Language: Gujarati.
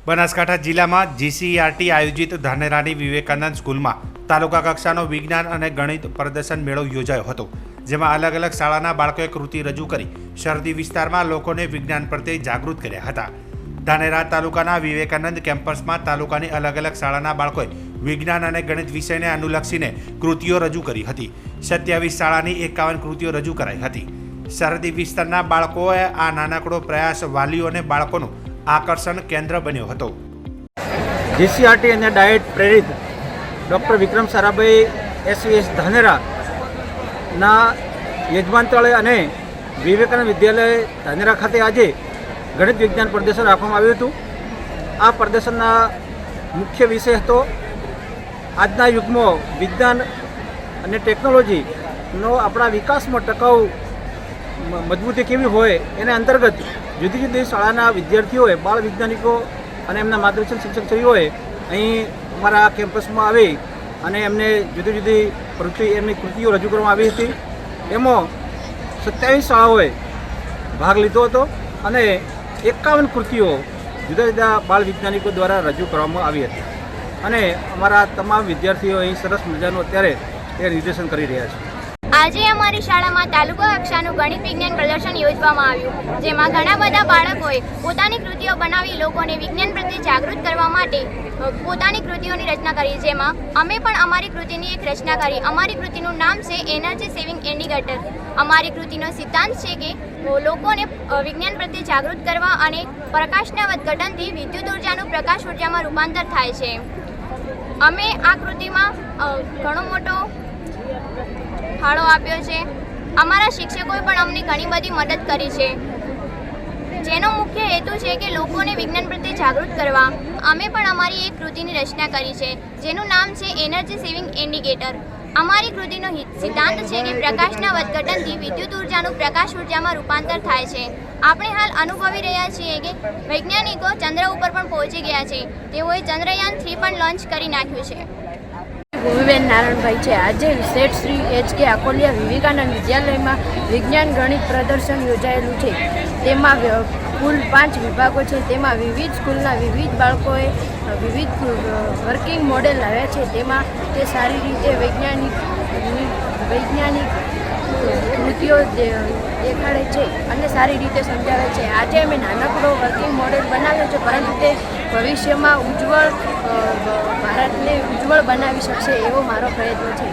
બનાસકાંઠા જિલ્લામાં જીસીઆરટી આયોજિત ધાનેરાની વિવેકાનંદ સ્કૂલમાં તાલુકા કક્ષાનો વિજ્ઞાન અને ગણિત પ્રદર્શન મેળો યોજાયો હતો, જેમાં અલગ અલગ શાળાના બાળકોએ કૃતિ રજૂ કરી શરદી વિસ્તારમાં લોકોને વિજ્ઞાન પ્રત્યે જાગૃત કર્યા હતા. ધાનેરા તાલુકાના વિવેકાનંદ કેમ્પસમાં તાલુકાની અલગ અલગ શાળાના બાળકોએ વિજ્ઞાન અને ગણિત વિષયને અનુલક્ષીને કૃતિઓ રજૂ કરી હતી. 27 શાળાની 51 કૃતિઓ રજૂ કરાઈ હતી. સરહદી વિસ્તારના બાળકોએ આ નાનકડો પ્રયાસ વાલીઓ અને બાળકોનું આકર્ષણ કેન્દ્ર બન્યો હતો. જીસીઆરટી અને ડાયટ પ્રેરિત ડૉક્ટર વિક્રમ સારાભાઈ એસવીએસ ધાનેરાના યજમાન તળે અને વિવેકાનંદ વિદ્યાલય ધાનેરા ખાતે આજે ગણિત વિજ્ઞાન પ્રદર્શન રાખવામાં આવ્યું હતું. આ પ્રદર્શનના મુખ્ય વિષય હતો આજના યુગમાં વિજ્ઞાન અને ટેકનોલોજીનો આપણા વિકાસમાં ટકાઉ મજબૂતી કેવી હોય એના અંતર્ગત જુદી જુદી શાળાના વિદ્યાર્થીઓએ બાળ વૈજ્ઞાનિકો અને એમના માર્ગદર્શન શિક્ષકશ્રીઓએ અહીં અમારા કેમ્પસમાં આવી અને એમને જુદી જુદી એમની કૃતિઓ રજૂ કરવામાં આવી હતી. એમાં 27 શાળાઓએ ભાગ લીધો હતો અને 51 કૃતિઓ જુદા જુદા બાળ વૈજ્ઞાનિકો દ્વારા રજૂ કરવામાં આવી હતી અને અમારા તમામ વિદ્યાર્થીઓ અહીં સરસ મજાનું અત્યારે એ નિર્દેશન કરી રહ્યા છે. આજે અમારી શાળામાં તાલુકા કક્ષાનું ગણિત વિજ્ઞાન પ્રદર્શન યોજવામાં આવ્યું, જેમાં ઘણા બધા બાળકોએ પોતાની કૃતિઓ બનાવી લોકોને વિજ્ઞાન પ્રત્યે જાગૃત કરવા માટે પોતાની કૃતિઓની રચના કરી. જેમાં અમે પણ અમારી કૃતિની એક રચના કરી. અમારી કૃતિનું નામ છે એનર્જી સેવિંગ ઇન્ડિકેટર. અમારી કૃતિનો સિદ્ધાંત છે કે લોકોને વિજ્ઞાન પ્રત્યે જાગૃત કરવા અને પ્રકાશના વધઘટનથી વિદ્યુત ઉર્જાનું પ્રકાશ ઉર્જામાં રૂપાંતર થાય છે. અમે આ કૃતિમાં ઘણો મોટો ફાળો આપ્યો છે. અમારા શિક્ષકોએ પણ અમને ઘણી બધી મદદ કરી છે, જેનો મુખ્ય હેતુ છે કે લોકોને વિજ્ઞાન પ્રત્યે જાગૃત કરવા. અમે પણ અમારી એક કૃતિની રચના કરી છે, જેનું નામ છે એનર્જી સેવિંગ ઇન્ડિકેટર. અમારી કૃતિનો સિદ્ધાંત છે કે પ્રકાશના વધઘટનથી વિદ્યુત ઉર્જાનું પ્રકાશ ઉર્જામાં રૂપાંતર થાય છે. આપણે હાલ અનુભવી રહ્યા છીએ કે વૈજ્ઞાનિકો ચંદ્ર ઉપર પણ પહોંચી ગયા છે. તેઓએ ચંદ્રયાન 3 પણ લોન્ચ કરી નાખ્યું છે. ભૂમિબેન નારાયણભાઈ છે. આજે સેટ શ્રી HK આકોલિયા વિવેકાનંદ વિદ્યાલયમાં વિજ્ઞાન ગણિત પ્રદર્શન યોજાયેલું છે. તેમાં કુલ 5 વિભાગો છે. તેમાં વિવિધ સ્કૂલના વિવિધ બાળકોએ વિવિધ વર્કિંગ મોડેલ લાવ્યા છે. તેમાં તે સારી રીતે વૈજ્ઞાનિક કૃતિઓ દેખાડે છે અને સારી રીતે સમજાવે છે. આજે અમે નાનકડો વર્કિંગ મોડેલ બનાવ્યો છે, પરંતુ તે ભવિષ્યમાં ભારતને ઉજ્જવળ બનાવી શકશે એવો મારો પ્રયત્ન છે.